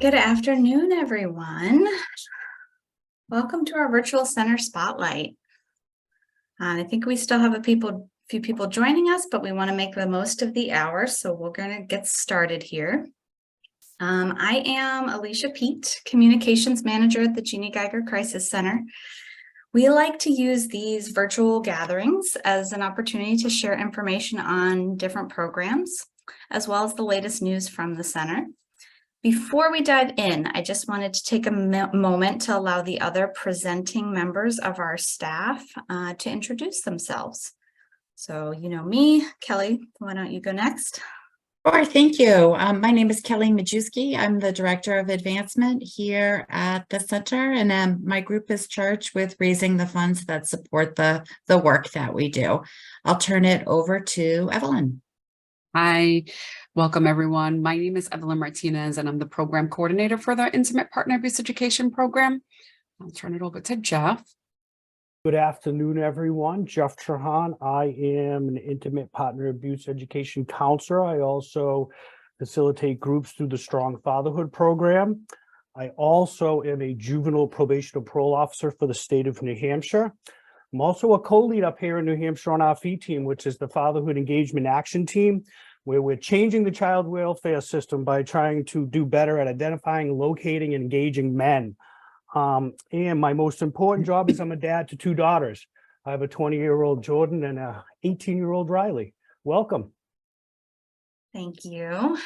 Good afternoon, everyone. Welcome to our virtual center spotlight. I think we still have a few people joining us, but we want to make the most of the hour, so we're going to get started here. I am Alicia Pete, Communications Manager at the Jeanne Geiger Crisis Center. We like to use these virtual gatherings as an opportunity to share information on different programs, as well as the latest news from the center. Before we dive in, I just wanted to take a moment to allow the other presenting members of our staff to introduce themselves. So, you know me, Kelly, why don't you go next? Sure, thank you. My name is Kelly Majewski. I'm the Director of Advancement here at the center, and my group is charged with raising the funds that support the work that we do. I'll turn it over to Evelyn. Hi, welcome everyone. My name is Evelyn Martinez, and I'm the program coordinator for the Intimate Partner Abuse Education Program. I'll turn it over to Jeff. Good afternoon, everyone. Jeff Trahant. I am an Intimate Partner Abuse Education counselor. I also facilitate groups through the Strong Fatherhood program. I also am a juvenile probation and parole officer for the state of New Hampshire. I'm also a co-lead up here in New Hampshire on our FEE team, which is the Fatherhood Engagement Action Team, where we're changing the child welfare system by trying to do better at identifying, locating, and engaging men. And my most important job is I'm a dad to two daughters. I have a 20-year-old Jordan and a 18-year-old Riley. Welcome. Thank you.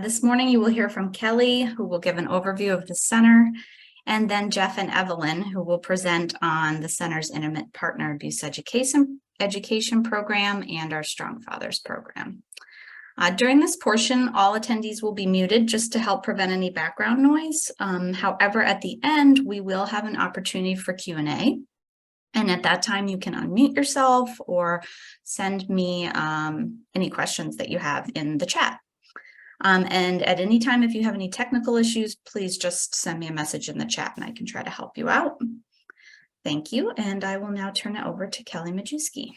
This morning you will hear from Kelly, who will give an overview of the center, and then Jeff and Evelyn, who will present on the center's Intimate Partner Abuse Education Program and our Strong Fathers program. During this portion, all attendees will be muted just to help prevent any background noise. However, at the end, we will have an opportunity for Q&A. And at that time, you can unmute yourself or send me any questions that you have in the chat. And at any time, if you have any technical issues, please just send me a message in the chat and I can try to help you out. Thank you. And I will now turn it over to Kelly Majewski.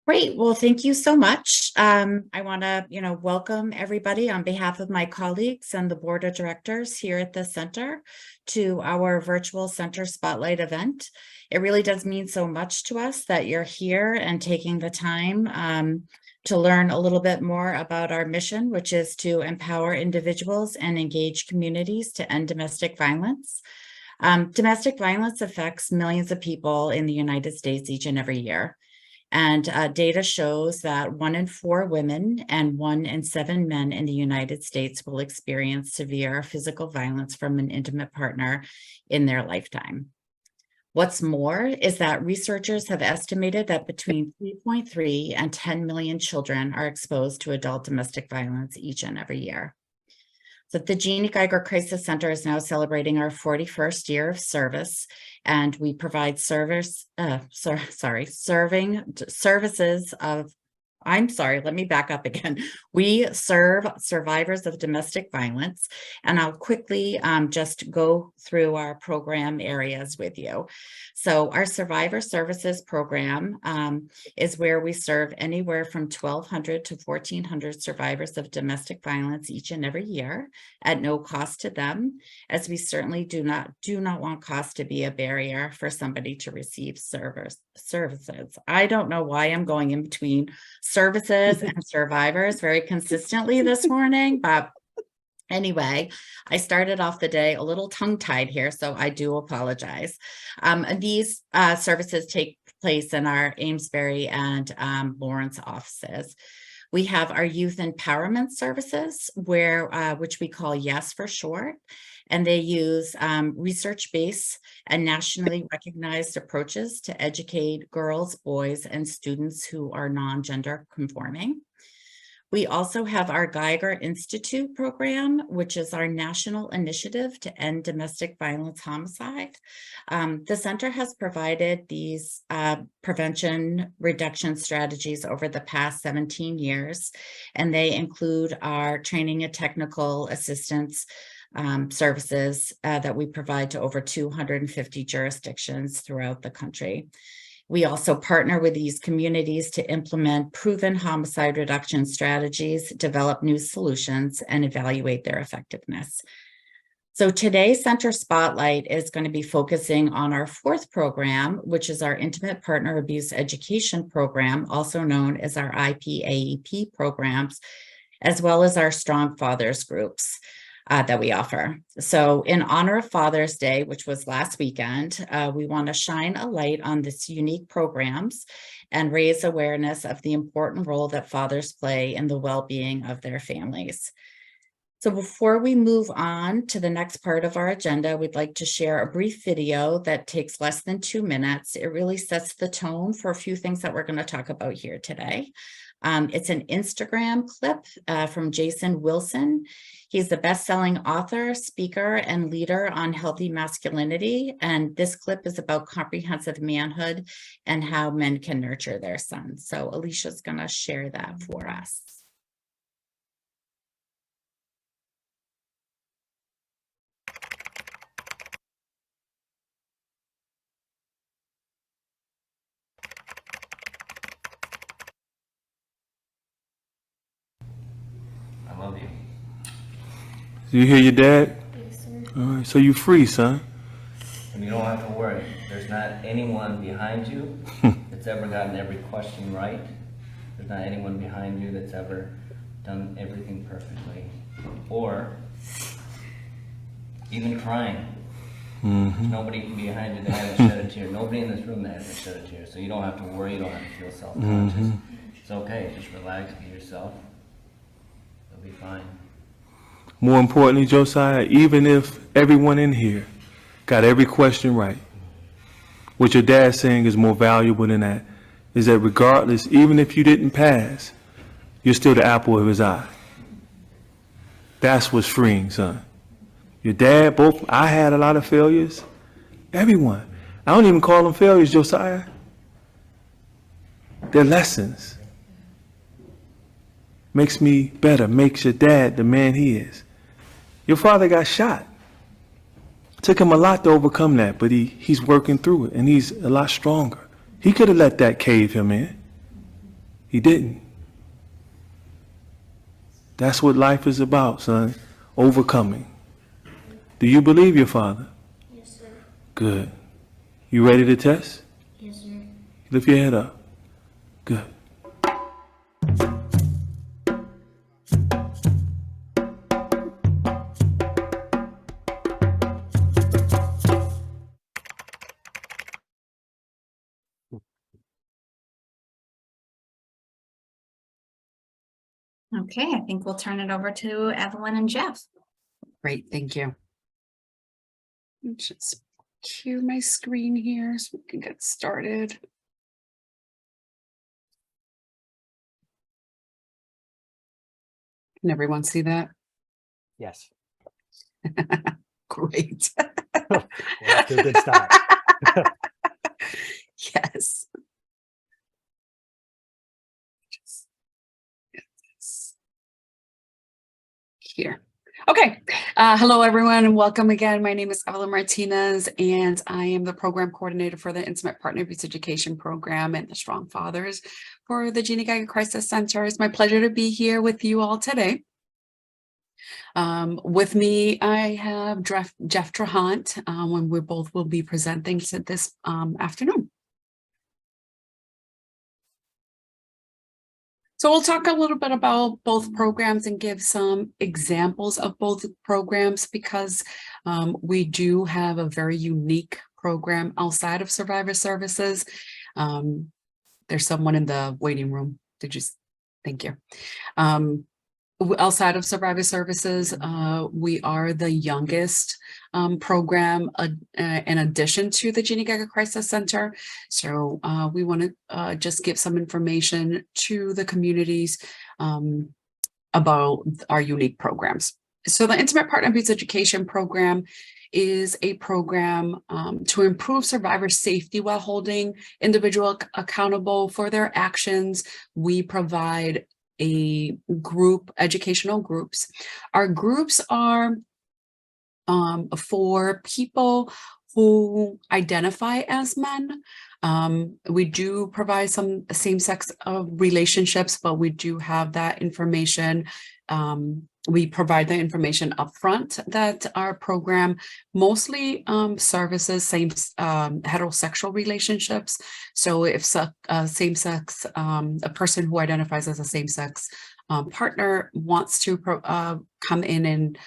Great. Well, thank you so much. I want to, welcome everybody on behalf of my colleagues and the board of directors here at the center to our virtual center spotlight event. It really does mean so much to us that you're here and taking the time to learn a little bit more about our mission, which is to empower individuals and engage communities to end domestic violence. Domestic violence affects millions of people in the United States each and every year. And data shows that 1 in 4 women and 1 in 7 men in the United States will experience severe physical violence from an intimate partner in their lifetime. What's more is that researchers have estimated that between 3.3 and 10 million children are exposed to adult domestic violence each and every year. So the Jeanne Geiger Crisis Center is now celebrating our 41st year of service, and we provide services of, let me back up again. We serve survivors of domestic violence, and I'll quickly just go through our program areas with you. So our Survivor Services program is where we serve anywhere from 1,200 to 1,400 survivors of domestic violence each and every year at no cost to them, as we certainly do not want cost to be a barrier for somebody to receive services. I don't know why I'm going in between services and survivors very consistently this morning, but anyway, I started off the day a little tongue-tied here, so I do apologize. These services take place in our Amesbury and Lawrence offices. We have our youth empowerment services, which we call YES for short, and they use research-based and nationally recognized approaches to educate girls, boys, and students who are non-gender conforming. We also have our Geiger Institute program, which is our national initiative to end domestic violence homicide. The center has provided these prevention reduction strategies over the past 17 years, and they include our training and technical assistance services that we provide to over 250 jurisdictions throughout the country. We also partner with these communities to implement proven homicide reduction strategies, develop new solutions, and evaluate their effectiveness. So today's Center Spotlight is going to be focusing on our fourth program, which is our Intimate Partner Abuse Education Program, also known as our IPAEP programs, as well as our Strong Fathers groups that we offer. So in honor of Father's Day, which was last weekend, we want to shine a light on this unique programs and raise awareness of the important role that fathers play in the well-being of their families. So before we move on to the next part of our agenda, we'd like to share a brief video that takes less than 2 minutes. It really sets the tone for a few things that we're going to talk about here today. It's an Instagram clip from Jason Wilson. He's the best-selling author, speaker, and leader on healthy masculinity. And this clip is about comprehensive manhood and how men can nurture their sons. So Alicia's going to share that for us. I love you. Do you hear your dad? Yes, sir. All right, so you free, son. And you don't have to worry. There's not anyone behind you that's ever gotten every question right. There's not anyone behind you that's ever done everything perfectly. Or even crying. There's nobody behind you that hasn't shed a tear. Nobody in this room that hasn't shed a tear. So you don't have to worry. You don't have to feel self-conscious. It's okay. Just relax, be yourself. You'll be fine. More importantly, Josiah, even if everyone in here got every question right, what your dad's saying is more valuable than that, is that regardless, even if you didn't pass, you're still the apple of his eye. That's what's freeing, son. Your dad, both, I had a lot of failures. Everyone. I don't even call them failures, Josiah. They're lessons. Makes me better, makes your dad the man he is. Your father got shot. Took him a lot to overcome that, but he's working through it, and he's a lot stronger. He could have let that cave him in. He didn't. That's what life is about, son. Overcoming. Do you believe your father? Yes, sir. Good. You ready to test? Yes, sir. Lift your head up. Good. Okay, I think we'll turn it over to Evelyn and Jeff. Great, thank you. Let's just cue my screen here so we can get started. Can everyone see that? Yes. Great. Well, that's a good start. Yes. Just get this here. Okay. Hello, everyone, and welcome again. My name is Evelyn Martinez, and I am the program coordinator for the Intimate Partner Abuse Education Program and the Strong Fathers for the Jeanne Geiger Crisis Center. It's my pleasure to be here with you all today. With me, I have Jeff Trahant, when we both will be presenting this afternoon. So we'll talk a little bit about both programs and give some examples of both programs because we do have a very unique program outside of Survivor Services. There's someone in the waiting room. Thank you. Outside of Survivor Services, we are the youngest program in addition to the Jeanne Geiger Crisis Center. So we want to just give some information to the communities about our unique programs. So the Intimate Partner Abuse Education Program is a program to improve survivor safety while holding individuals accountable for their actions. We provide educational groups. Our groups are for people who identify as men. We do provide some same-sex relationships, but we do have that information. We provide the information upfront that our program mostly services heterosexual relationships. So if same-sex, a person who identifies as a same-sex partner wants to come in and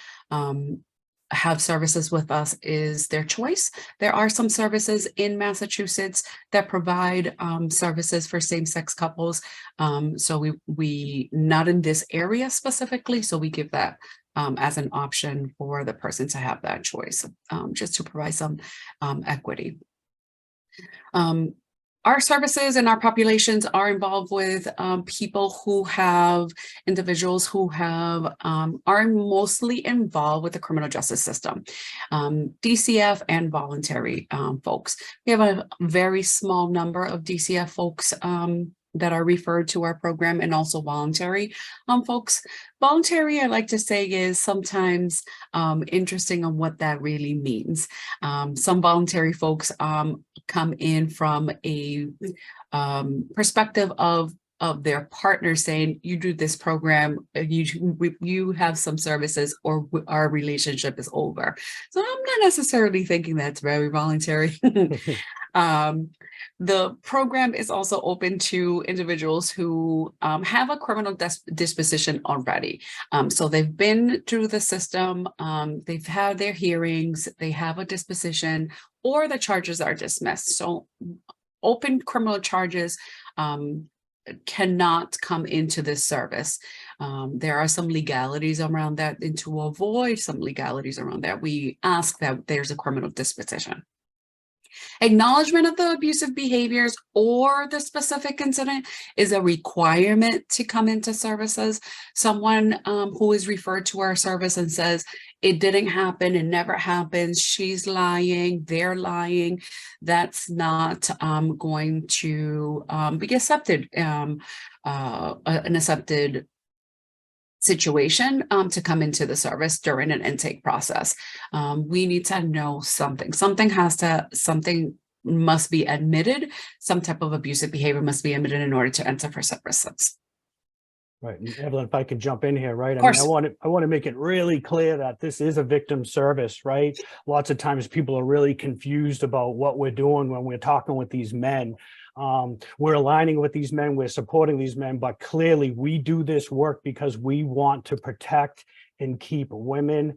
have services with us, is their choice. There are some services in Massachusetts that provide services for same-sex couples. So we not in this area specifically, so we give that as an option for the person to have that choice, just to provide some equity. Our services and our populations are involved with individuals who are mostly involved with the criminal justice system, DCF and voluntary folks. We have a very small number of DCF folks that are referred to our program, and also voluntary folks. Voluntary, I like to say, is sometimes interesting on what that really means. Some voluntary folks come in from a perspective of their partner saying, you do this program, you have some services, or our relationship is over. So I'm not necessarily thinking that's very voluntary. The program is also open to individuals who have a criminal disposition already. So they've been through the system, they've had their hearings, they have a disposition, or the charges are dismissed. So open criminal charges cannot come into this service. There are some legalities around that, and to avoid some legalities around that, we ask that there's a criminal disposition. Acknowledgement of the abusive behaviors or the specific incident is a requirement to come into services. Someone who is referred to our service and says, it didn't happen, it never happens, she's lying, they're lying, that's not going to be accepted, an accepted situation to come into the service during an intake process. We need to know something must be admitted. Some type of abusive behavior must be admitted in order to enter for services. Right, and Evelyn, if I could jump in here, right? Of course. I want to make it really clear that this is a victim service, right? Lots of times people are really confused about what we're doing when we're talking with these men. We're aligning with these men, we're supporting these men, but clearly we do this work because we want to protect and keep women,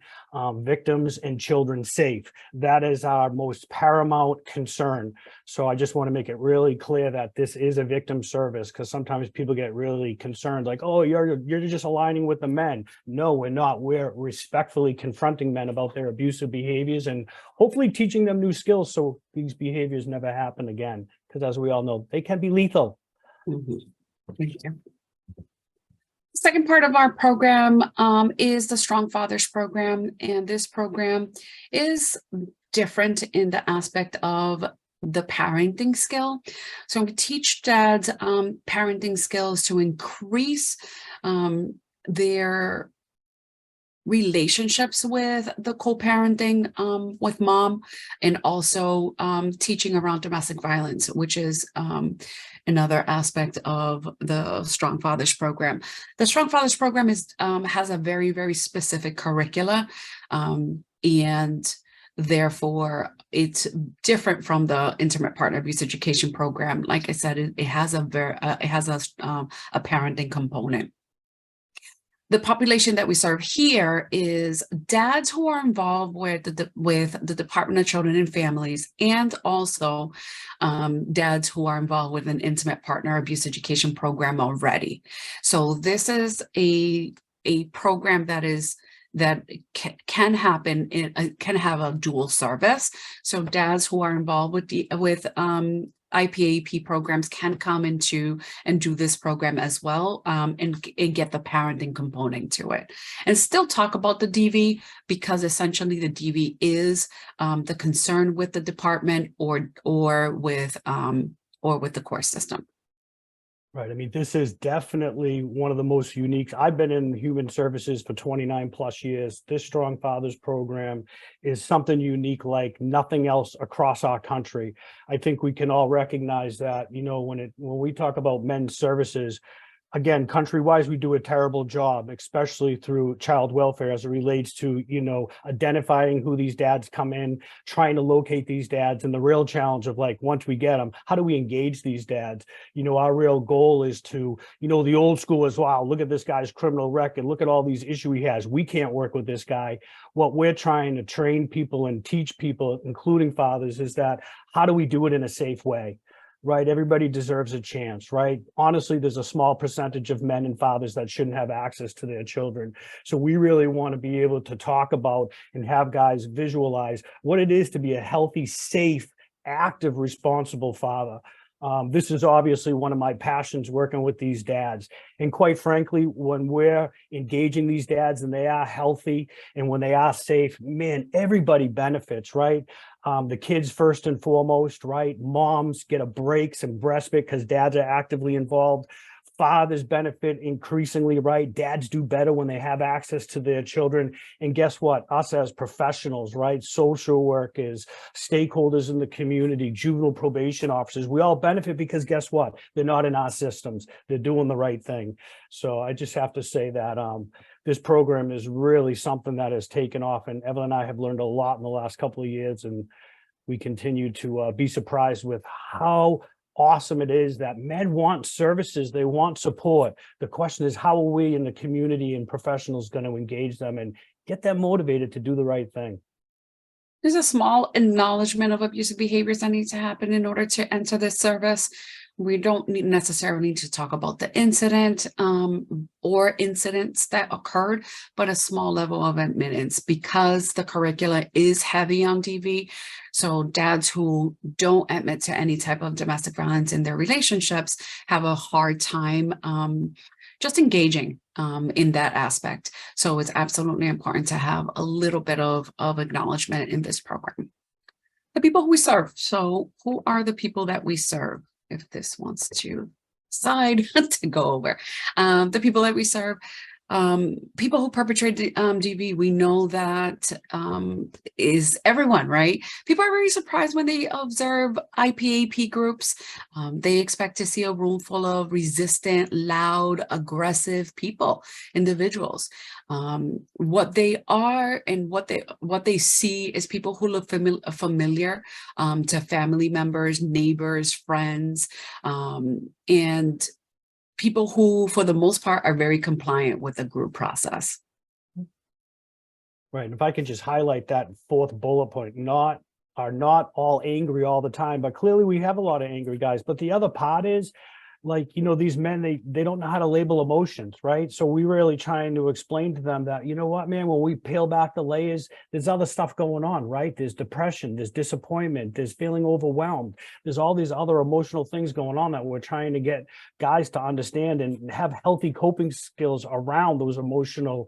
victims, and children safe. That is our most paramount concern. So I just want to make it really clear that this is a victim service, because sometimes people get really concerned, like, oh, you're just aligning with the men. No, we're not. We're respectfully confronting men about their abusive behaviors and hopefully teaching them new skills so these behaviors never happen again. Because as we all know, they can be lethal. Mm-hmm. Thank you. Second part of our program is the Strong Fathers program, and this program is different in the aspect of the parenting skill. So we teach dads parenting skills to increase their relationships with the co-parenting with mom, and also teaching around domestic violence, which is another aspect of the Strong Fathers program. The Strong Fathers program has a very, very specific curricula, and therefore it's different from the Intimate Partner Abuse Education program. Like I said, it has a parenting component. The population that we serve here is dads who are involved with the Department of Children and Families, and also dads who are involved with an Intimate Partner Abuse Education program already. So this is a program that can happen, can have a dual service. So dads who are involved with IPAEP programs can come into and do this program as well, and get the parenting component to it, and still talk about the DV, because essentially the DV is the concern with the department or with the court system. Right. I mean, this is definitely one of the most unique. I've been in human services for 29 plus years. This Strong Fathers program is something unique like nothing else across our country. I think we can all recognize that, you know, when we talk about men's services, again, country-wise, we do a terrible job, especially through child welfare as it relates to, you know, identifying who these dads come in, trying to locate these dads, and the real challenge of like, once we get them, how do we engage these dads? You know, our real goal is to, you know, the old school is, wow, look at this guy's criminal record, look at all these issues he has. We can't work with this guy. What we're trying to train people and teach people, including fathers, is that how do we do it in a safe way? Right? Everybody deserves a chance, right? Honestly, there's a small percentage of men and fathers that shouldn't have access to their children. So we really want to be able to talk about and have guys visualize what it is to be a healthy, safe, active, responsible father. This is obviously one of my passions, working with these dads. And quite frankly, when we're engaging these dads and they are healthy and when they are safe, man, everybody benefits, right? The kids first and foremost, right? Moms get a break, some respite because dads are actively involved. Fathers benefit increasingly, right? Dads do better when they have access to their children. And guess what? Us as professionals, right? Social workers, stakeholders in the community, juvenile probation officers, we all benefit because guess what? They're not in our systems. They're doing the right thing. So I just have to say that this program is really something that has taken off. And Evelyn and I have learned a lot in the last couple of years. And we continue to be surprised with how awesome it is that men want services, they want support. The question is, how are we in the community and professionals going to engage them and get them motivated to do the right thing? There's a small acknowledgement of abusive behaviors that need to happen in order to enter this service. We don't necessarily need to talk about the incident or incidents that occurred, but a small level of admittance because the curricula is heavy on DV. So dads who don't admit to any type of domestic violence in their relationships have a hard time just engaging in that aspect. So it's absolutely important to have a little bit of acknowledgement in this program. The people who we serve. So who are the people that we serve? If this wants to decide to go over the people that we serve, people who perpetrate DV, we know that is everyone, right? People are very surprised when they observe IPAEP groups. They expect to see a room full of resistant, loud, aggressive people, individuals. What they are and what they see is people who look familiar to family members, neighbors, friends, and people who, for the most part, are very compliant with the group process. Right. And if I can just highlight that fourth bullet point, are not all angry all the time, but clearly we have a lot of angry guys. But the other part is, like, you know, these men, they don't know how to label emotions, right? So we really trying to explain to them that, you know what, man, when we peel back the layers, there's other stuff going on, right? There's depression, there's disappointment, there's feeling overwhelmed. There's all these other emotional things going on that we're trying to get guys to understand and have healthy coping skills around those emotional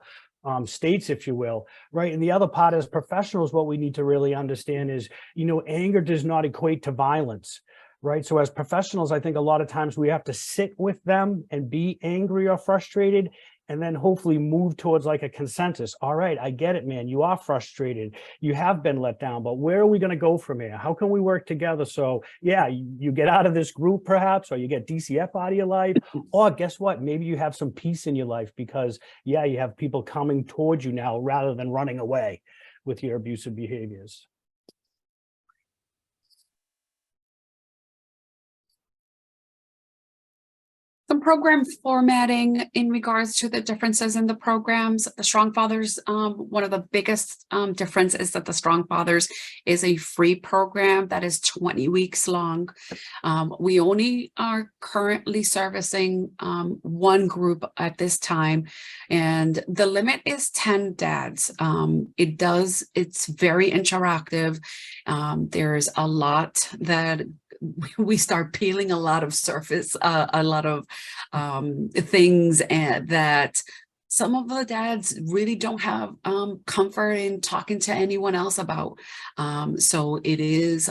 states, if you will, right? And the other part as professionals, what we need to really understand is, you know, anger does not equate to violence. Right. So as professionals, I think a lot of times we have to sit with them and be angry or frustrated and then hopefully move towards like a consensus. All right, I get it, man. You are frustrated. You have been let down, but where are we going to go from here? How can we work together? So yeah, you get out of this group perhaps, or you get DCF out of your life, or guess what? Maybe you have some peace in your life because yeah, you have people coming towards you now rather than running away with your abusive behaviors. Some program formatting in regards to the differences in the programs. The Strong Fathers, one of the biggest difference is that the Strong Fathers is a free program that is 20 weeks long. We only are currently servicing one group at this time, and the limit is 10 dads. It's very interactive. There's a lot that we start peeling a lot of surface, a lot of things that some of the dads really don't have comfort in talking to anyone else about. So it is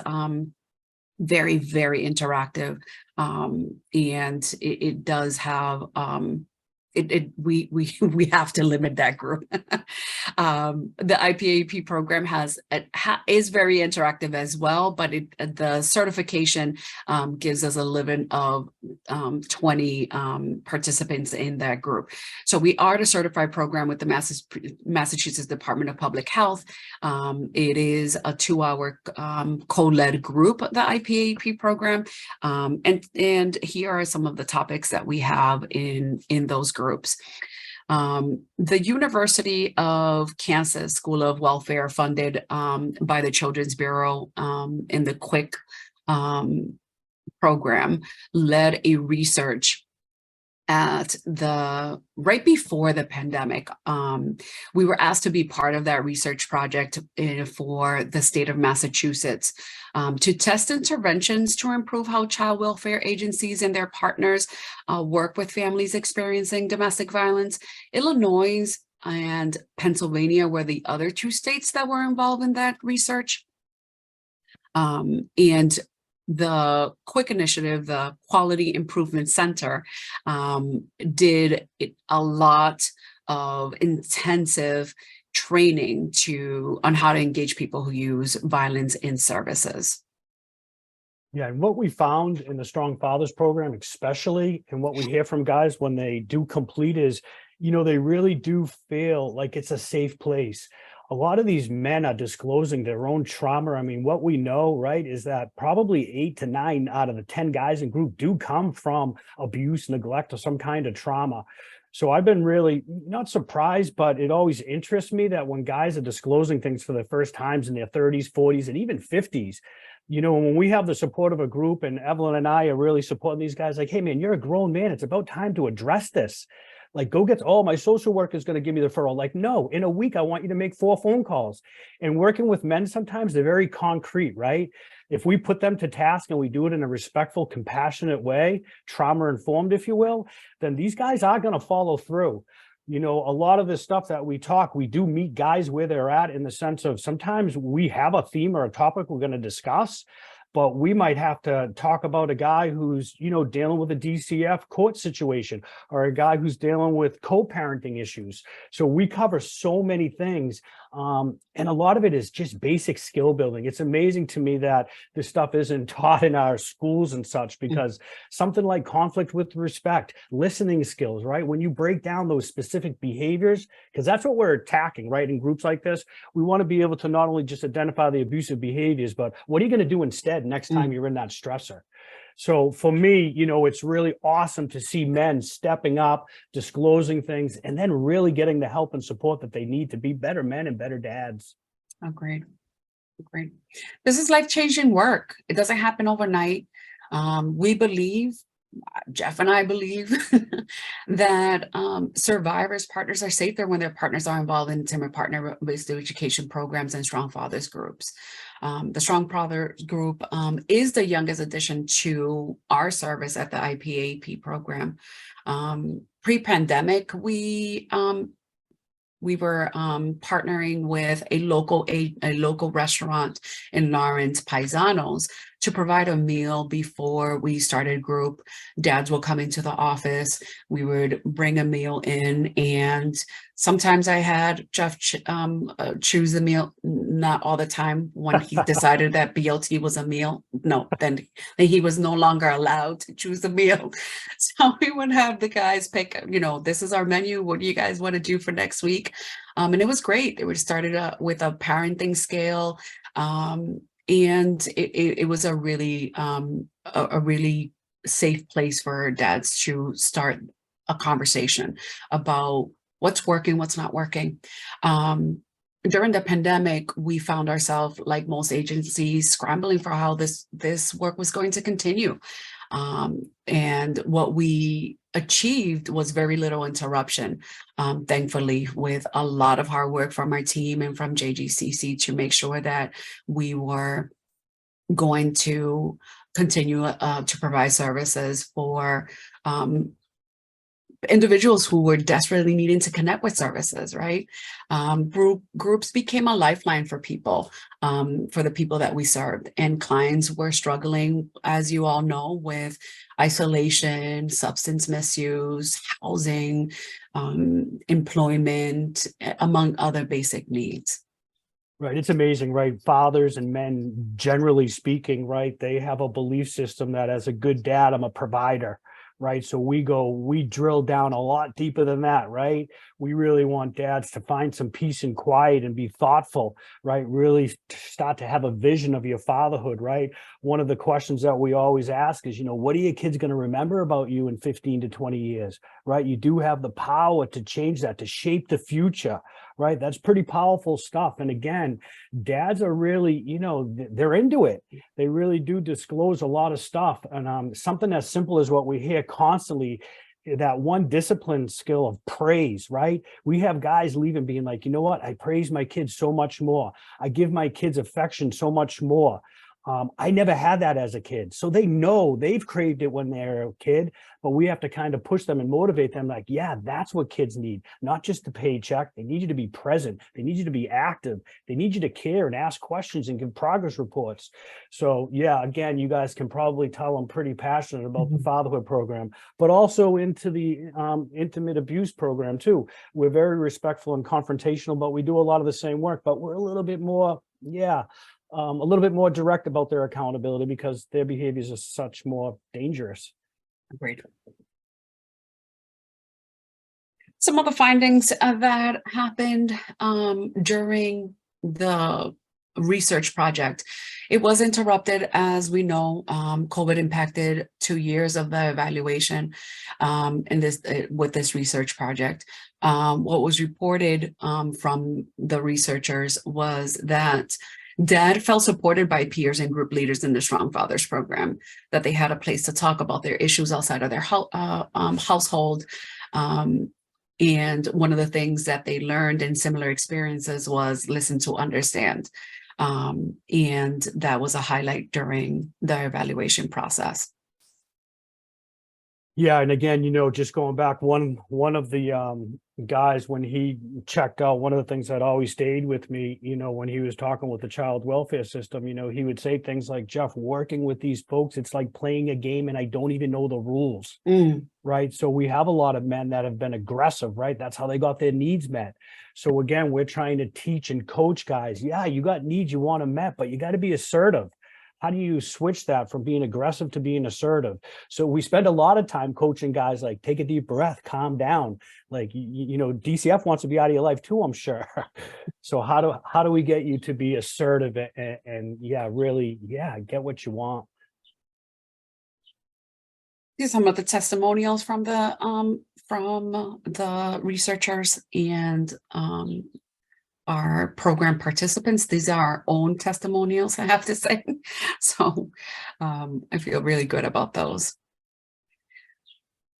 very, very interactive. And it does have, we have to limit that group. The IPAEP program is very interactive as well, but the certification gives us a limit of 20 participants in that group. So we are the certified program with the Massachusetts Department of Public Health. It is a 2-hour co-led group, the IPAEP program, and here are some of the topics that we have in those groups. The University of Kansas School of Welfare, funded by the Children's Bureau in the QUIC program, led a research right before the pandemic. We were asked to be part of that research project for the state of Massachusetts to test interventions to improve how child welfare agencies and their partners work with families experiencing domestic violence. Illinois and Pennsylvania were the other 2 states that were involved in that research. And the QUIC initiative, the Quality Improvement Center, did a lot of intensive training on how to engage people who use violence in services. Yeah, and what we found in the Strong Fathers program, especially, and what we hear from guys when they do complete is, they really do feel like it's a safe place. A lot of these men are disclosing their own trauma. I mean, what we know, right, is that probably 8 to 9 out of the 10 guys in group do come from abuse, neglect, or some kind of trauma. So I've been really not surprised, but it always interests me that when guys are disclosing things for the first times in their 30s, 40s, and even 50s, when we have the support of a group, and Evelyn and I are really supporting these guys, like, hey, man, you're a grown man. It's about time to address this. Like, go get, my social worker is going to give me the referral. Like, no, in a week, I want you to make 4 phone calls. And working with men, sometimes they're very concrete, right? If we put them to task and we do it in a respectful, compassionate way, trauma informed, if you will, then these guys are going to follow through. A lot of this stuff that we do meet guys where they're at, in the sense of sometimes we have a theme or a topic we're going to discuss, but we might have to talk about a guy who's, dealing with a DCF court situation, or a guy who's dealing with co-parenting issues. So we cover so many things. And a lot of it is just basic skill building. It's amazing to me that this stuff isn't taught in our schools and such, because something like conflict with respect, listening skills, right? When you break down those specific behaviors, because that's what we're attacking, right? In groups like this, we want to be able to not only just identify the abusive behaviors, but what are you going to do instead next time you're in that stressor? So for me, it's really awesome to see men stepping up, disclosing things, and then really getting the help and support that they need to be better men and better dads. Oh, great. Great. This is life-changing work. It doesn't happen overnight. We believe, Jeff and I believe, that survivors' partners are safer when their partners are involved in intimate partner-based education programs and Strong Fathers groups. The Strong Fathers group is the youngest addition to our service at the IPAEP program. Pre-pandemic, we were partnering with a local restaurant in Lawrence, Paisanos, to provide a meal before we started group. Dads will come into the office. We would bring a meal in, and sometimes I had Jeff choose the meal. Not all the time. When he decided that BLT was a meal, then he was no longer allowed to choose the meal. So we would have the guys pick, this is our menu. What do you guys want to do for next week? And it was great. We started with a parenting scale. And it was a really safe place for dads to start a conversation about what's working, what's not working. During the pandemic, we found ourselves, like most agencies, scrambling for how this work was going to continue. And what we achieved was very little interruption, thankfully, with a lot of hard work from our team and from JGCC to make sure that we were going to continue to provide services for individuals who were desperately needing to connect with services, right? Groups became a lifeline for people, for the people that we served. And clients were struggling, as you all know, with isolation, substance misuse, housing, employment, among other basic needs. Right. It's amazing, right? Fathers and men, generally speaking, right? They have a belief system that as a good dad, I'm a provider, right? So we drill down a lot deeper than that, right? We really want dads to find some peace and quiet and be thoughtful, right? Really start to have a vision of your fatherhood, right? One of the questions that we always ask is, what are your kids going to remember about you in 15 to 20 years, right? You do have the power to change that, to shape the future, right? That's pretty powerful stuff. And again, dads are really, they're into it. They really do disclose a lot of stuff. And something as simple as what we hear constantly, that one discipline skill of praise, right? We have guys leaving being like, you know what? I praise my kids so much more. I give my kids affection so much more. I never had that as a kid. So they know they've craved it when they're a kid, but we have to kind of push them and motivate them like, yeah, that's what kids need, not just the paycheck. They need you to be present. They need you to be active. They need you to care and ask questions and give progress reports. So yeah, again, you guys can probably tell I'm pretty passionate about the fatherhood program, but also into the intimate abuse program too. We're very respectful and confrontational, but we do a lot of the same work, but we're a little bit more, a little bit more direct about their accountability because their behaviors are such more dangerous. Agreed. Some of the findings that happened during the research project, it was interrupted, as we know. COVID impacted 2 years of the evaluation with this research project. What was reported from the researchers was that Dad felt supported by peers and group leaders in the Strong Fathers program, that they had a place to talk about their issues outside of their household. And one of the things that they learned in similar experiences was listen to understand. And that was a highlight during the evaluation process. Yeah, and again, just going back, one of the guys, when he checked out, one of the things that always stayed with me, when he was talking with the child welfare system, he would say things like, Jeff, working with these folks, it's like playing a game and I don't even know the rules, right? So we have a lot of men that have been aggressive, right? That's how they got their needs met. So again, we're trying to teach and coach guys. Yeah, you got needs you want them met, but you got to be assertive. How do you switch that from being aggressive to being assertive? So we spend a lot of time coaching guys like, take a deep breath, calm down. Like, DCF wants to be out of your life too, I'm sure. So how do we get you to be assertive and really get what you want? These are some of the testimonials from the researchers and our program participants. These are our own testimonials, I have to say. So I feel really good about those.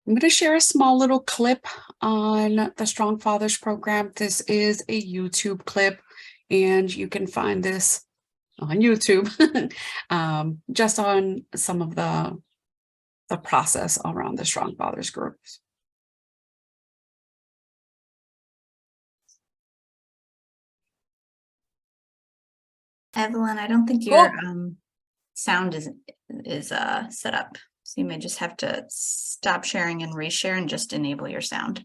I'm going to share a small little clip on the Strong Fathers program. This is a YouTube clip, and you can find this on YouTube, just on some of the process around the Strong Fathers groups. Evelyn, I don't think your sound is set up. So you may just have to stop sharing and reshare and just enable your sound.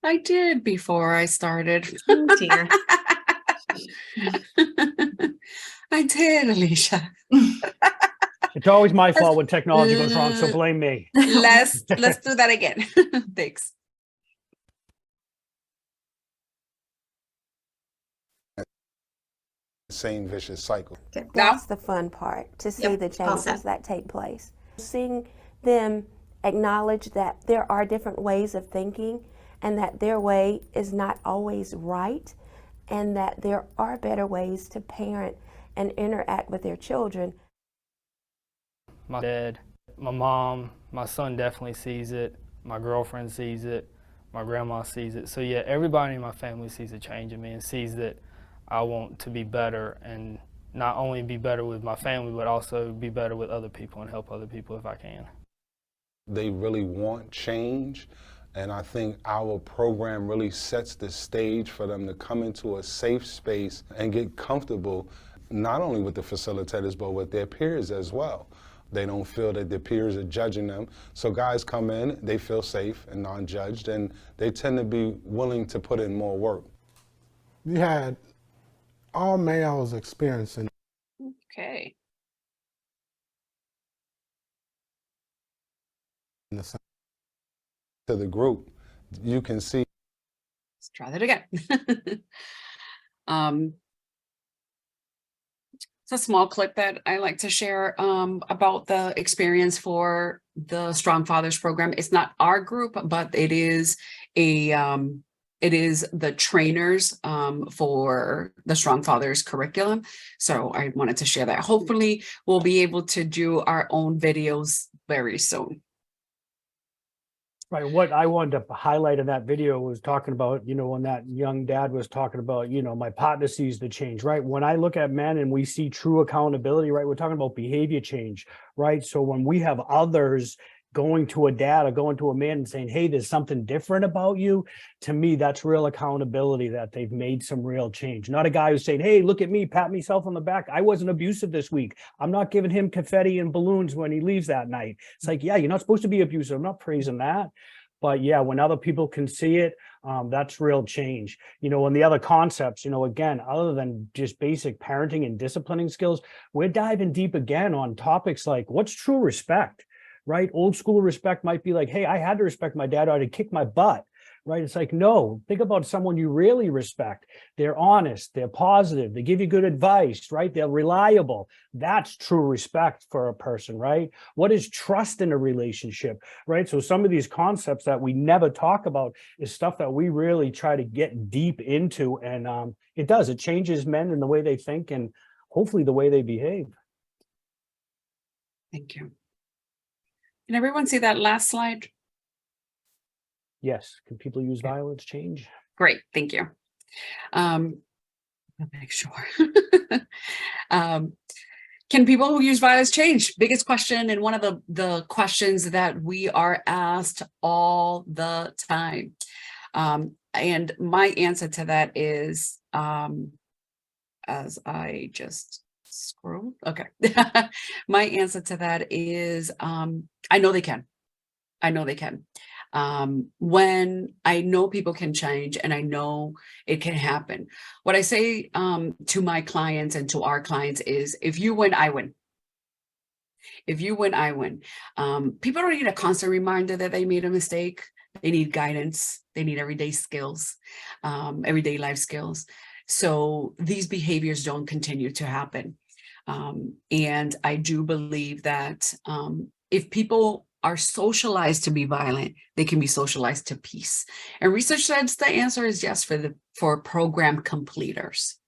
I did before I started. Oh dear. I did, Alicia. It's always my fault when technology goes wrong, so blame me. Let's do that again. Thanks. Same vicious cycle. That's the fun part, to see the changes that take place. Seeing them acknowledge that there are different ways of thinking and that their way is not always right, and that there are better ways to parent and interact with their children. My dad, my mom, my son definitely sees it, my girlfriend sees it, my grandma sees it. So yeah, everybody in my family sees a change in me and sees that I want to be better, and not only be better with my family, but also be better with other people and help other people if I can. They really want change, And I think our program really sets the stage for them to come into a safe space and get comfortable, not only with the facilitators, but with their peers as well. They don't feel that their peers are judging them. So guys come in, they feel safe and non-judged, and they tend to be willing to put in more work. We had all males experiencing. Okay. To the group, you can see. Let's try that again. It's a small clip that I like to share about the experience for the Strong Fathers program. It's not our group, but it is the trainers for the Strong Fathers curriculum. So I wanted to share that. Hopefully we'll be able to do our own videos very soon. Right. What I wanted to highlight in that video was talking about, when that young dad was talking about, my partner sees the change, right? When I look at men and we see true accountability, right, we're talking about behavior change, right? So when we have others going to a dad or going to a man and saying, hey, there's something different about you, to me, that's real accountability, that they've made some real change. Not a guy who's saying, hey, look at me, pat myself on the back. I wasn't abusive this week. I'm not giving him confetti and balloons when he leaves that night. It's like, yeah, you're not supposed to be abusive. I'm not praising that. But yeah, when other people can see it, that's real change. And the other concepts, again, other than just basic parenting and disciplining skills, we're diving deep again on topics like what's true respect, right? Old school respect might be like, hey, I had to respect my dad, or I'd kick my butt, right? It's like, no, think about someone you really respect. They're honest, they're positive, they give you good advice, right? They're reliable. That's true respect for a person, right? What is trust in a relationship, right? So some of these concepts that we never talk about is stuff that we really try to get deep into. And it changes men in the way they think and hopefully the way they behave. Thank you. Can everyone see that last slide? Yes. Can people use violence change? Great. Thank you. I'll make sure. Can people who use violence change? Biggest question, and one of the questions that we are asked all the time. And my answer to that is, as I just scroll. Okay. My answer to that is, I know they can. I know they can. When I know people can change and I know it can happen, what I say to my clients and to our clients is, if you win, I win. If you win, I win. People don't need a constant reminder that they made a mistake. They need guidance. They need everyday skills, everyday life skills. So these behaviors don't continue to happen. And I do believe that if people are socialized to be violent, they can be socialized to peace. And research says the answer is yes for program completers.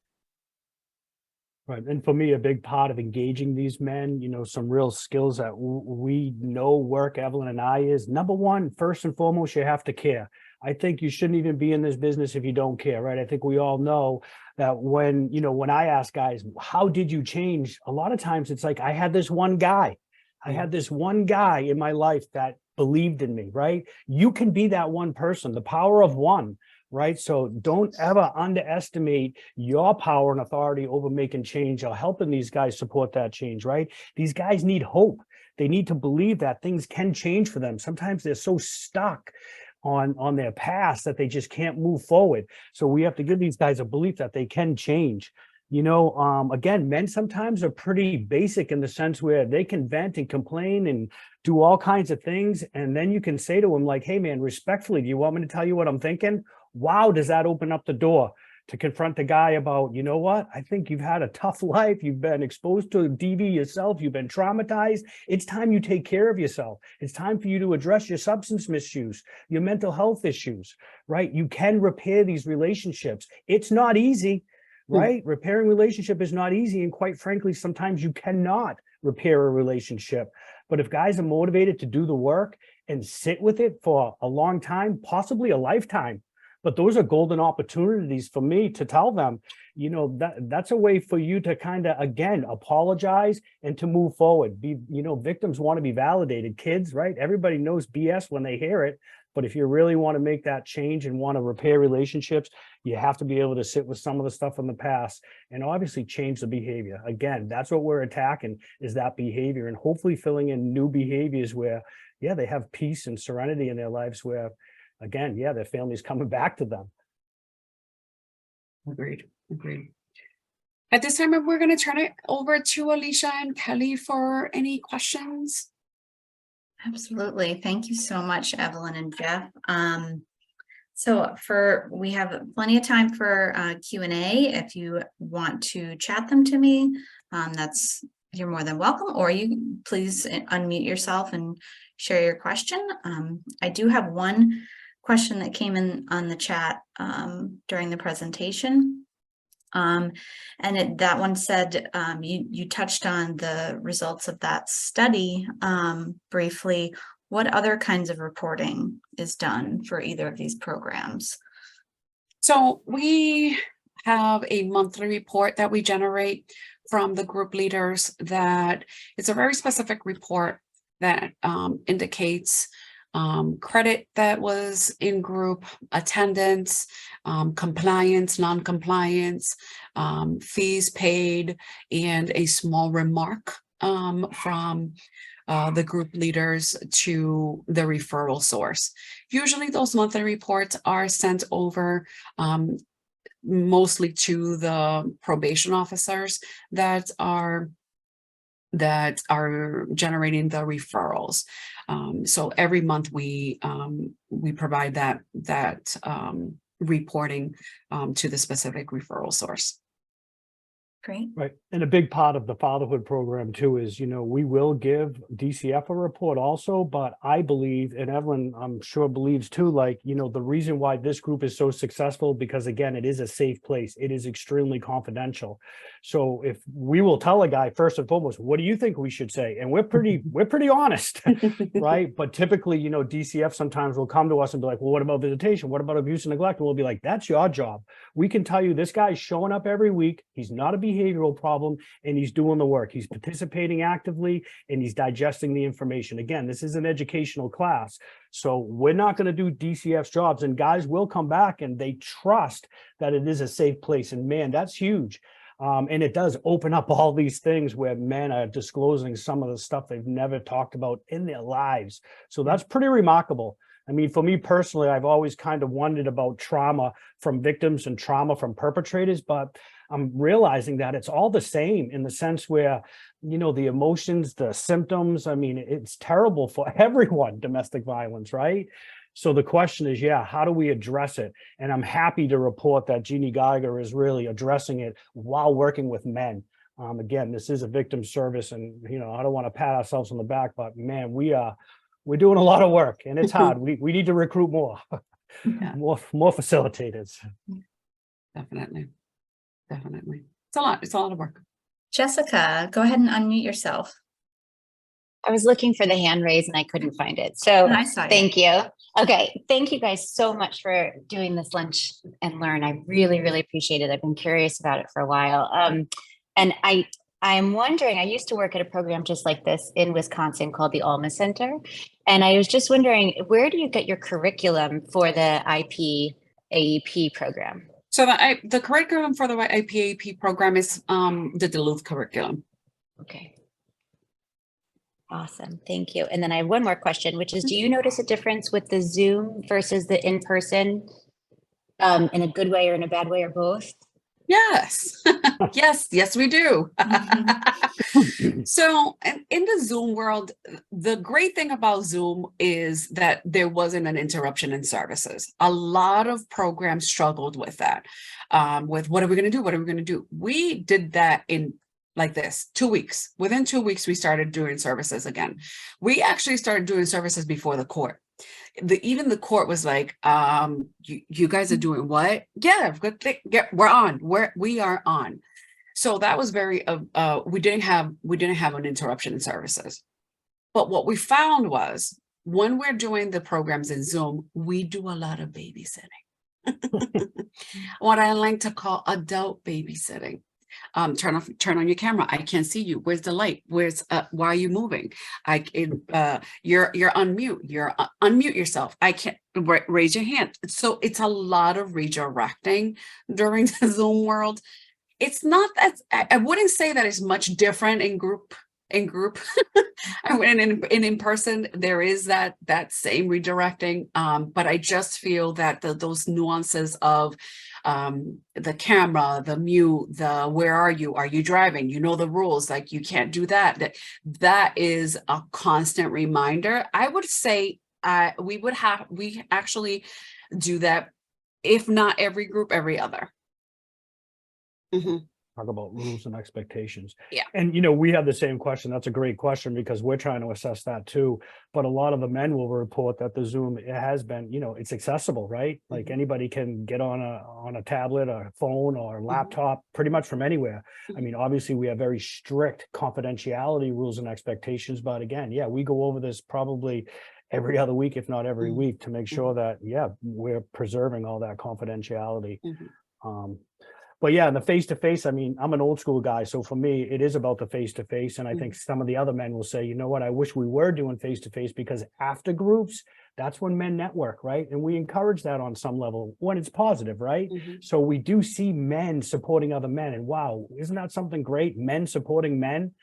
Right. And for me, a big part of engaging these men, some real skills that we know work, Evelyn and I, is number one, first and foremost, you have to care. I think you shouldn't even be in this business if you don't care, right? I think we all know that when I ask guys, how did you change? A lot of times it's like, I had this one guy. I had this one guy in my life that believed in me, right? You can be that one person, the power of one, right? So don't ever underestimate your power and authority over making change or helping these guys support that change, right? These guys need hope. They need to believe that things can change for them. Sometimes they're so stuck on their past that they just can't move forward. So we have to give these guys a belief that they can change. Again, men sometimes are pretty basic in the sense where they can vent and complain and do all kinds of things. And then you can say to them like, hey man, respectfully, do you want me to tell you what I'm thinking? Wow, does that open up the door to confront the guy about, you know what? I think you've had a tough life. You've been exposed to DV yourself. You've been traumatized. It's time you take care of yourself. It's time for you to address your substance misuse, your mental health issues, right? You can repair these relationships. It's not easy. Right? Repairing relationship is not easy. And quite frankly, sometimes you cannot repair a relationship. But if guys are motivated to do the work and sit with it for a long time, possibly a lifetime, but those are golden opportunities for me to tell them, that's a way for you to kind of, again, apologize and to move forward. Victims want to be validated. Kids, right? Everybody knows BS when they hear it. But if you really want to make that change and want to repair relationships, you have to be able to sit with some of the stuff in the past and obviously change the behavior. Again, that's what we're attacking, is that behavior, and hopefully filling in new behaviors where, yeah, they have peace and serenity in their lives where, again, yeah, their family's coming back to them. Agreed. At this time, we're going to turn it over to Alicia and Kelly for any questions. Absolutely. Thank you so much, Evelyn and Jeff. We have plenty of time for Q&A. If you want to chat them to me, you're more than welcome, or you please unmute yourself and share your question. I do have one question that came in on the chat during the presentation. That one said, you touched on the results of that study briefly. What other kinds of reporting is done for either of these programs? So we have a monthly report that we generate from the group leaders that it's a very specific report that indicates credit that was in group, attendance, compliance, non-compliance, fees paid, and a small remark from the group leaders to the referral source. Usually those monthly reports are sent over mostly to the probation officers that are generating the referrals. So every month we provide that reporting to the specific referral source. Great. Right. And a big part of the fatherhood program too is, we will give DCF a report also, but I believe, and Evelyn, I'm sure believes too, the reason why this group is so successful, because again, it is a safe place. It is extremely confidential. So if we will tell a guy, first and foremost, what do you think we should say? And we're pretty honest, right? But typically, DCF sometimes will come to us and be like, well, what about visitation? What about abuse and neglect? And we'll be like, that's your job. We can tell you this guy's showing up every week. He's not a behavioral problem, and he's doing the work. He's participating actively, and he's digesting the information. Again, this is an educational class, so we're not going to do DCF's jobs, and guys will come back and they trust that it is a safe place. And man, that's huge. And it does open up all these things where men are disclosing some of the stuff they've never talked about in their lives. So that's pretty remarkable. I mean, for me personally, I've always kind of wondered about trauma from victims and trauma from perpetrators, but I'm realizing that it's all the same in the sense where, the emotions, the symptoms, I mean, it's terrible for everyone, domestic violence, right? So the question is, how do we address it? And I'm happy to report that Jeanne Geiger is really addressing it while working with men. Again, this is a victim service, and, I don't want to pat ourselves on the back, but man, we're doing a lot of work, and it's hard. We need to recruit more, more facilitators. Definitely. It's a lot of work. Jessica, go ahead and unmute yourself. I was looking for the hand raise and I couldn't find it. So thank you. Okay. Thank you guys so much for doing this lunch and learn. I really, really appreciate it. I've been curious about it for a while. And I'm wondering, I used to work at a program just like this in Wisconsin called the Alma Center. And I was just wondering, where do you get your curriculum for the IPAEP program? So the curriculum for the IPAEP program is the Duluth curriculum. Okay. Awesome. Thank you. And then I have one more question, which is, do you notice a difference with the Zoom versus the in-person in a good way or in a bad way or both? Yes. yes, we do. So in the Zoom world, the great thing about Zoom is that there wasn't an interruption in services. A lot of programs struggled with that, with what are we going to do? What are we going to do? We did that in like this, 2 weeks. Within 2 weeks, we started doing services again. We actually started doing services before the court. Even the court was like, you guys are doing what? Yeah, we're on. We are on. So that was very, we didn't have an interruption in services. But what we found was when we're doing the programs in Zoom, we do a lot of babysitting. What I like to call adult babysitting. turn on your camera. I can't see you. Where's the light? Where's why are you moving? You're on mute. Unmute yourself. I can't raise your hand. So it's a lot of redirecting during the Zoom world. It's not that I wouldn't say that it's much different in group. And in person, there is that same redirecting. But I just feel that those nuances of the camera, the mute, the where are you driving? You know the rules, like you can't do that. That is a constant reminder. I would say we actually do that, if not every group, every other. Talk about rules and expectations. Yeah. And, we have the same question. That's a great question because we're trying to assess that too. But a lot of the men will report that the Zoom, it has been, it's accessible, right? Like anybody can get on a tablet or phone or laptop pretty much from anywhere. I mean, obviously we have very strict confidentiality rules and expectations. But again, yeah, we go over this probably every other week, if not every week, to make sure that, we're preserving all that confidentiality. But yeah, in the face-to-face, I mean, I'm an old school guy. So for me, it is about the face-to-face. And I think some of the other men will say, you know what, I wish we were doing face-to-face because after groups, that's when men network, right? And we encourage that on some level when it's positive, right? So we do see men supporting other men. And wow, isn't that something great? Men supporting men.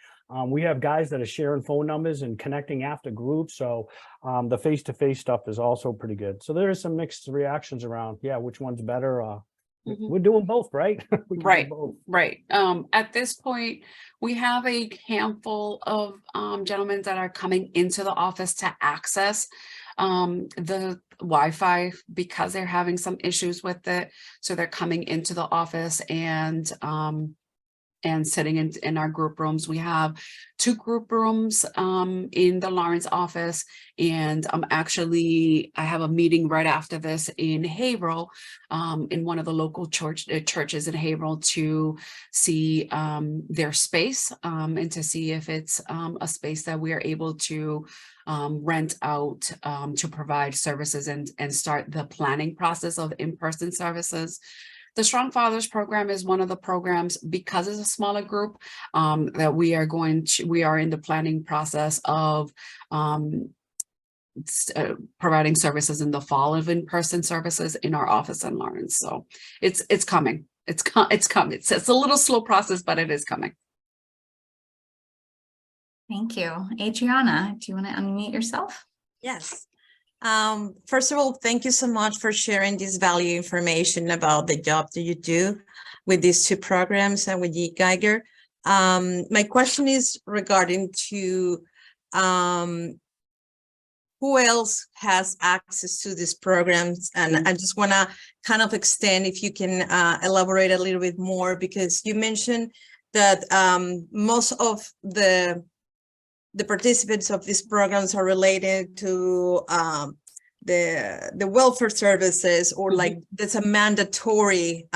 We have guys that are sharing phone numbers and connecting after groups. So the face-to-face stuff is also pretty good. So there is some mixed reactions around, which one's better? We're doing both, right? Right. At this point, we have a handful of gentlemen that are coming into the office to access the Wi-Fi because they're having some issues with it. So they're coming into the office and sitting in our group rooms. We have 2 group rooms in the Lawrence office, and I have a meeting right after this in Haverhill, in one of the local churches in Haverhill to see their space and to see if it's a space that we are able to rent out to provide services and start the planning process of in-person services. The Strong Fathers program is one of the programs, because it's a smaller group, that we are in the planning process of providing services in the fall of in-person services in our office in Lawrence. So it's coming. It's coming. It's a little slow process, but it is coming. Thank you. Adriana, do you want to unmute yourself? Yes. First of all, thank you so much for sharing this value information about the job that you do with these 2 programs and with Jeanne Geiger. My question is regarding to who else has access to these programs? And I just want to kind of extend, if you can elaborate a little bit more, because you mentioned that most of the participants of these programs are related to the welfare services, or like that's a mandatory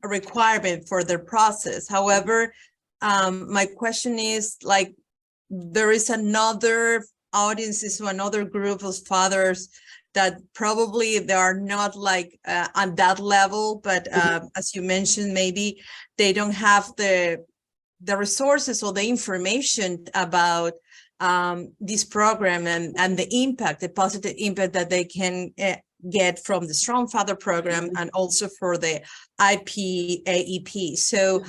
requirement for their process. However, my question is, like, there is another audiences to another group of fathers that probably they are not like on that level, but as you mentioned, maybe they don't have the resources or the information about this program and the impact, the positive impact that they can get from the Strong Father program and also for the IPAEP. So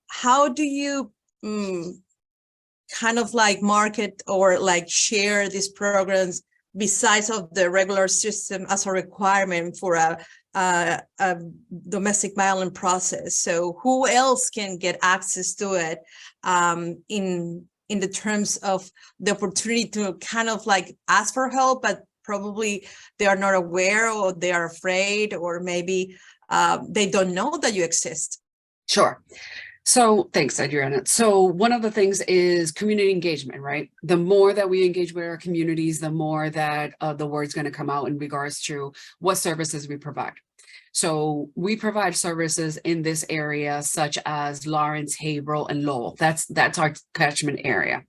how do you kind of like market or like share these programs besides of the regular system as a requirement for a domestic violence process? So who else can get access to it in the terms of the opportunity to kind of like ask for help, but probably they are not aware, or they are afraid, or maybe they don't know that you exist? Sure. So thanks, Adriana. So one of the things is community engagement, right? The more that we engage with our communities, the more that the word's going to come out in regards to what services we provide. So we provide services in this area such as Lawrence, Haverhill, and Lowell. That's our catchment area.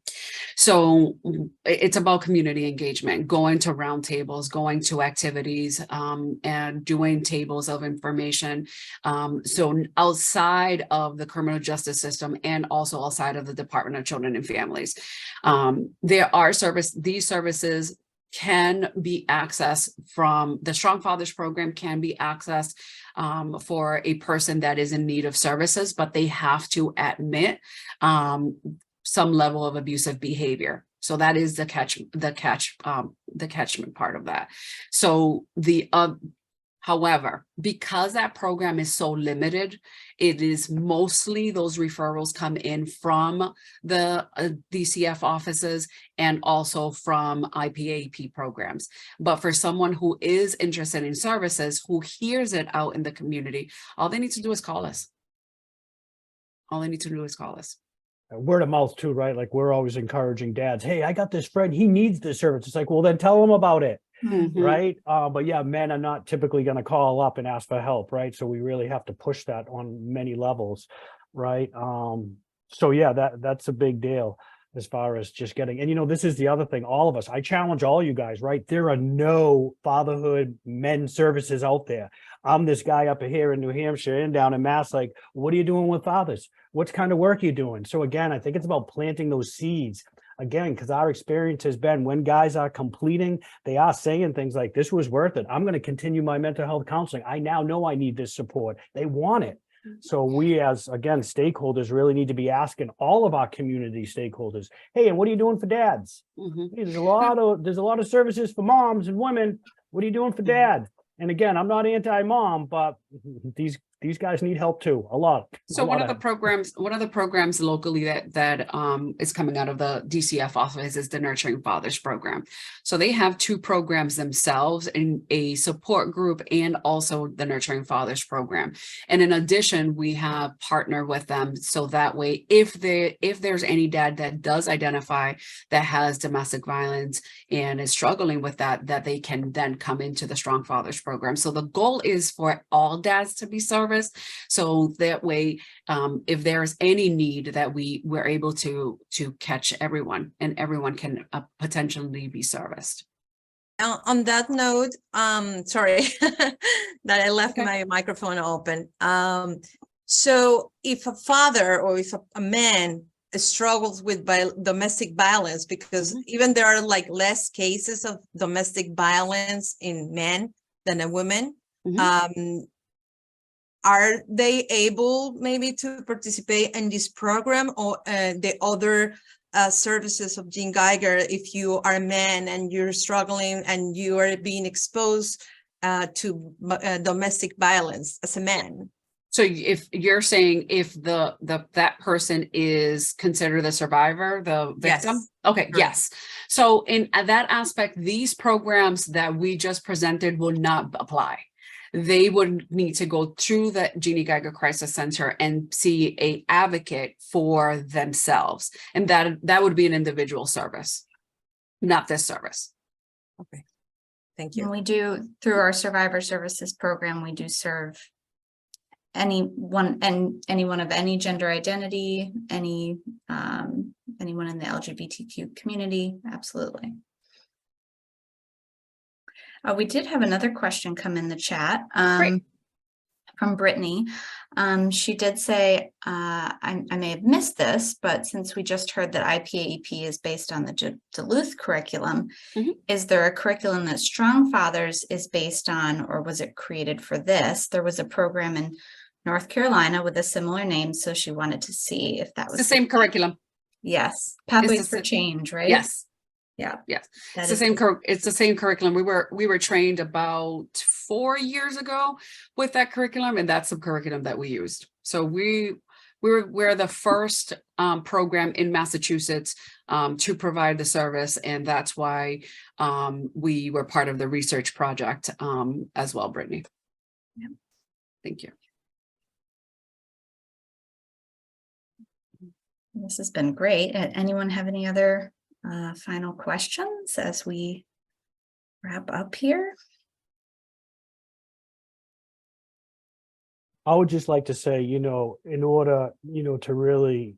So it's about community engagement, going to roundtables, going to activities, and doing tables of information. So outside of the criminal justice system and also outside of the Department of Children and Families, these services can be accessed from the Strong Fathers program, can be accessed for a person that is in need of services, but they have to admit some level of abusive behavior. So that is the catchment part of that. So however, because that program is so limited, it is mostly those referrals come in from the DCF offices and also from IPAEP programs. But for someone who is interested in services, who hears it out in the community, all they need to do is call us. Word of mouth too, right? Like we're always encouraging dads, hey, I got this friend, he needs this service. It's like, well, then tell him about it. Right. But yeah, men are not typically going to call up and ask for help. Right. So we really have to push that on many levels. Right. So yeah, that's a big deal as far as just getting, and this is the other thing, all of us, I challenge all you guys, right? There are no fatherhood men services out there. I'm this guy up here in New Hampshire and down in Mass, like, what are you doing with fathers? What kind of work are you doing? So again, I think it's about planting those seeds. Again, because our experience has been when guys are completing, they are saying things like, this was worth it. I'm going to continue my mental health counseling. I now know I need this support. They want it. So we as, again, stakeholders really need to be asking all of our community stakeholders, hey, and what are you doing for dads? Hey, there's a lot of services for moms and women. What are you doing for dad? And again, I'm not anti-mom, but these guys need help too, a lot. So one of the programs locally that is coming out of the DCF office is the Nurturing Fathers program. So they have two programs themselves, in a support group and also the Nurturing Fathers program. And in addition, we have partnered with them so that way, if there's any dad that does identify that has domestic violence and is struggling with that they can then come into the Strong Fathers program. So the goal is for all dads to be served. So that way, if there's any need, that we're able to catch everyone, and everyone can potentially be serviced. On that note, sorry that I left my microphone open. So if a father or if a man struggles with domestic violence, because even there are like less cases of domestic violence in men than in women, are they able maybe to participate in this program, or the other services of Jeanne Geiger, if you are a man and you're struggling and you are being exposed to domestic violence as a man? So if you're saying if that person is considered the survivor, the victim? Yes. Okay, yes. So in that aspect, these programs that we just presented will not apply. They would need to go through the Jeanne Geiger Crisis Center and see an advocate for themselves. And that would be an individual service, not this service. Okay, thank you. And we do, through our survivor services program, we do serve anyone of any gender identity, anyone in the LGBTQ community. Absolutely. We did have another question come in the chat from Brittany. She did say, I may have missed this, but since we just heard that IPAEP is based on the Duluth curriculum, is there a curriculum that Strong Fathers is based on, or was it created for this? There was a program in North Carolina with a similar name, so she wanted to see if that was the same curriculum. Yes, Pathways for Change, right? Yes. Yeah. Yes. It's the same it's the same curriculum. We were trained about 4 years ago with that curriculum, and that's the curriculum that we used. So we're the first program in Massachusetts to provide the service, and that's why we were part of the research project as well, Brittany. Yeah. Thank you. This has been great. Anyone have any other final questions as we wrap up here? I would just like to say, in order, to really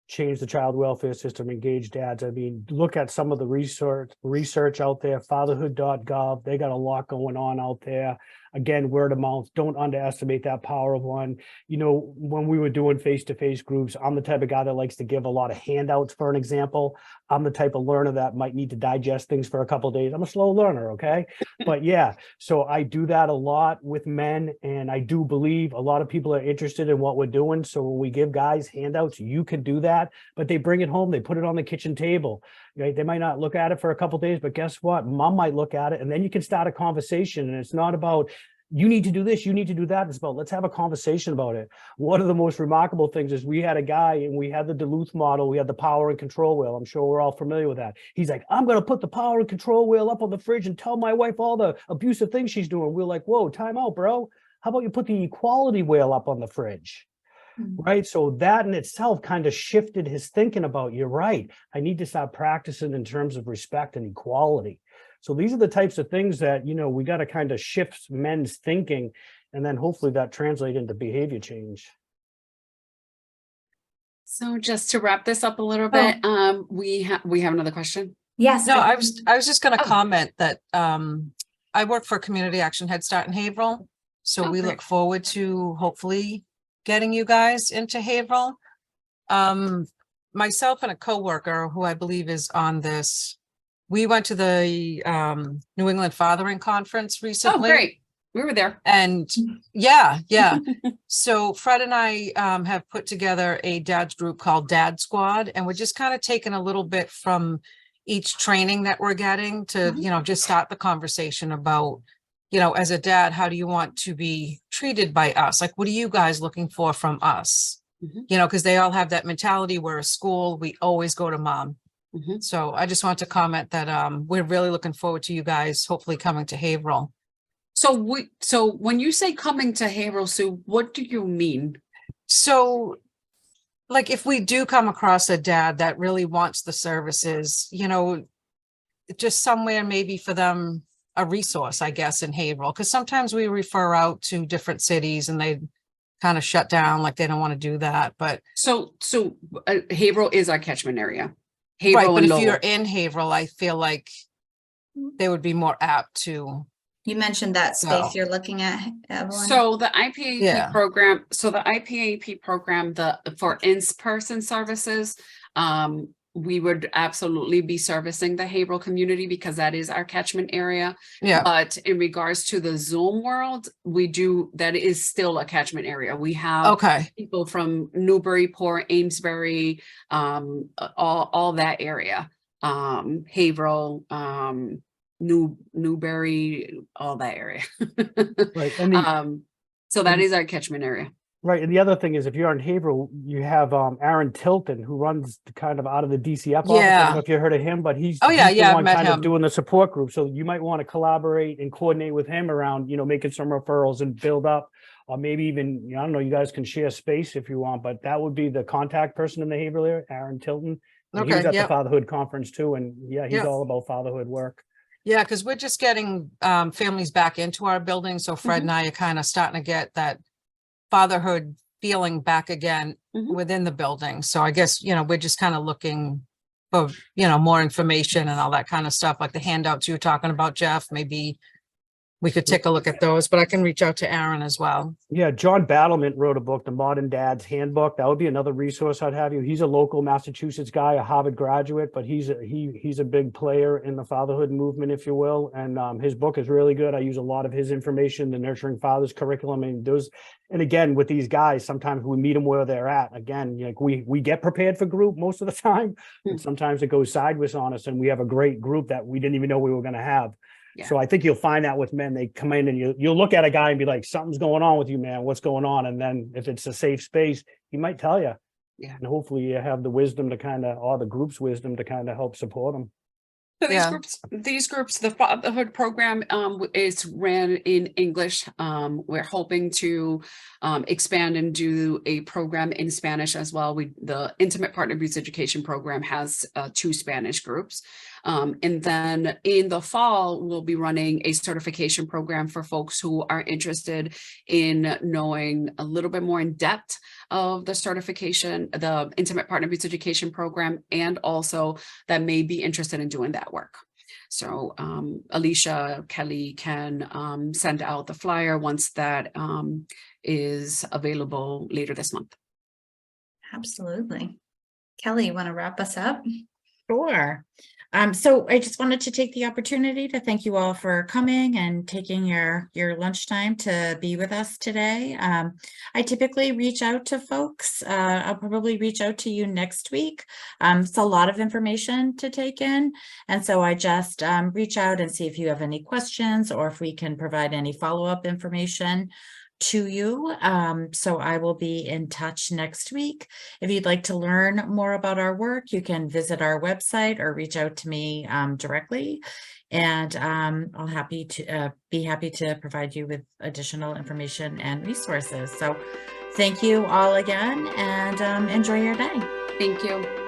change the child welfare system, engage dads. I mean, look at some of the research out there, fatherhood.gov. They got a lot going on out there. Again, word of mouth, don't underestimate that power of one. When we were doing face-to-face groups, I'm the type of guy that likes to give a lot of handouts, for an example. I'm the type of learner that might need to digest things for a couple of days. I'm a slow learner, okay? But yeah, so I do that a lot with men, and I do believe a lot of people are interested in what we're doing. So when we give guys handouts, you can do that, but they bring it home, they put it on the kitchen table. Right? They might not look at it for a couple of days, but guess what? Mom might look at it, and then you can start a conversation. And it's not about, you need to do this, you need to do that. It's about, let's have a conversation about it. One of the most remarkable things is we had a guy, and we had the Duluth model, we had the power and control wheel. I'm sure we're all familiar with that. He's like, I'm going to put the power and control wheel up on the fridge and tell my wife all the abusive things she's doing. We're like, whoa, time out, bro. How about you put the equality wheel up on the fridge? Right. So that in itself kind of shifted his thinking about, you're right, I need to start practicing in terms of respect and equality. So these are the types of things that, we got to kind of shift men's thinking, and then hopefully that translate into behavior change. So just to wrap this up a little bit, we have another question. Yes. No, I was just going to comment that I work for Community Action Head Start in Haverhill. So we look forward to hopefully getting you guys into Haverhill. Myself and a coworker who I believe is on this, we went to the New England Fathering Conference recently. Oh, great. We were there. And yeah. So Fred and I have put together a dad's group called Dad Squad, and we're just kind of taking a little bit from each training that we're getting to, just start the conversation about, as a dad, how do you want to be treated by us? Like, what are you guys looking for from us? Because they all have that mentality. We're a school, we always go to mom. So I just want to comment that we're really looking forward to you guys hopefully coming to Haverhill. So when you say coming to Haverhill, Sue, what do you mean? So like, if we do come across a dad that really wants the services, just somewhere maybe for them, a resource, I guess, in Haverhill, because sometimes we refer out to different cities and they kind of shut down, like they don't want to do that. But so Haverhill is our catchment area. Haverhill, right, but if you're in Haverhill, I feel like they would be more apt to. You mentioned that space you're looking at, Evelyn. So the IPAEP program, for in-person services, we would absolutely be servicing the Haverhill community because that is our catchment area. Yeah. But in regards to the Zoom world, that is still a catchment area. We have people from Newburyport, Amesbury, all that area, Haverhill, Newbury, all that area. Right. And so that is our catchment area. Right. And the other thing is, if you're in Haverhill, you have Aaron Tilton, who runs kind of out of the DCF office. I don't know if you heard of him, but he's the one kind of doing the support group. So you might want to collaborate and coordinate with him around, making some referrals and build up, or maybe even, I don't know, you guys can share space if you want, but that would be the contact person in the Haverhill area, Aaron Tilton. And he was at the fatherhood conference too. And he's all about fatherhood work. Yeah, because we're just getting families back into our building. So Fred and I are kind of starting to get that fatherhood feeling back again within the building. So I guess, we're just kind of looking for, more information and all that kind of stuff, like the handouts you were talking about, Jeff. Maybe we could take a look at those, but I can reach out to Aaron as well. Yeah, John Battlement wrote a book, The Modern Dad's Handbook. That would be another resource I'd have you. He's a local Massachusetts guy, a Harvard graduate, but he's a big player in the fatherhood movement, if you will. And his book is really good. I use a lot of his information, the Nurturing Fathers curriculum. And again, with these guys, sometimes we meet them where they're at. Again, like we get prepared for group most of the time, and sometimes it goes sideways on us, and we have a great group that we didn't even know we were going to have. Yeah. So I think you'll find that with men, they come in and you'll look at a guy and be like, something's going on with you, man. What's going on? And then if it's a safe space, he might tell you. Yeah. And hopefully you have the wisdom to or the group's wisdom to kind of help support them. So these groups, the fatherhood program is ran in English. We're hoping to expand and do a program in Spanish as well. The Intimate Partner Abuse Education program has 2 Spanish groups. And then in the fall, we'll be running a certification program for folks who are interested in knowing a little bit more in depth of the certification, the Intimate Partner Abuse Education Program, and also that may be interested in doing that work. So Alicia, Kelly can send out the flyer once that is available later this month. Absolutely. Kelly, you want to wrap us up? Sure. So I just wanted to take the opportunity to thank you all for coming and taking your lunchtime to be with us today. I typically reach out to folks. I'll probably reach out to you next week. It's a lot of information to take in. And so I just reach out and see if you have any questions or if we can provide any follow-up information to you. So I will be in touch next week. If you'd like to learn more about our work, you can visit our website or reach out to me directly. And I'll be happy to provide you with additional information and resources. So thank you all again and enjoy your day. Thank you.